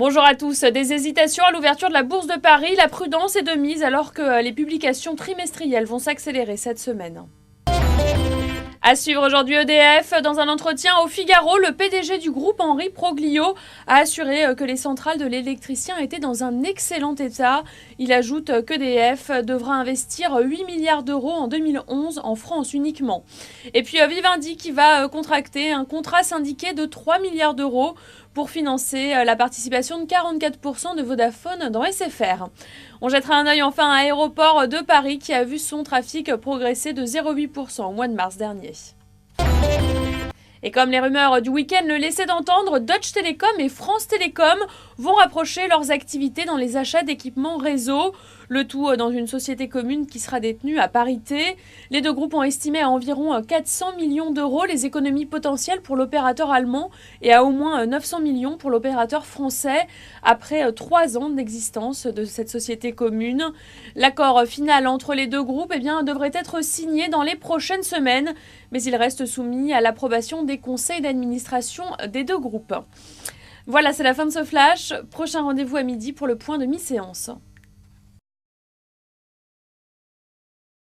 Bonjour à tous. Des hésitations à l'ouverture de la Bourse de Paris. La prudence est de mise alors que les publications trimestrielles vont s'accélérer cette semaine. À suivre aujourd'hui EDF. Dans un entretien au Figaro, le PDG du groupe, Henri Proglio, a assuré que les centrales de l'électricien étaient dans un excellent état. Il ajoute qu'EDF devra investir 8 milliards d'euros en 2011 en France uniquement. Et puis Vivendi qui va contracter un contrat syndiqué de 3 milliards d'euros pour financer la participation de 44% de Vodafone dans SFR. On jettera un œil enfin à Aéroport de Paris qui a vu son trafic progresser de 0,8% au mois de mars dernier. Et comme les rumeurs du week-end le laissaient d'entendre, Deutsche Telekom et France Télécom vont rapprocher leurs activités dans les achats d'équipements réseau. Le tout dans une société commune qui sera détenue à parité. Les deux groupes ont estimé à environ 400 millions d'euros les économies potentielles pour l'opérateur allemand et à au moins 900 millions pour l'opérateur français après 3 ans d'existence de cette société commune. L'accord final entre les deux groupes devrait être signé dans les prochaines semaines, mais il reste soumis à l'approbation des conseils d'administration des deux groupes. Voilà, c'est la fin de ce flash. Prochain rendez-vous à midi pour le point de mi-séance.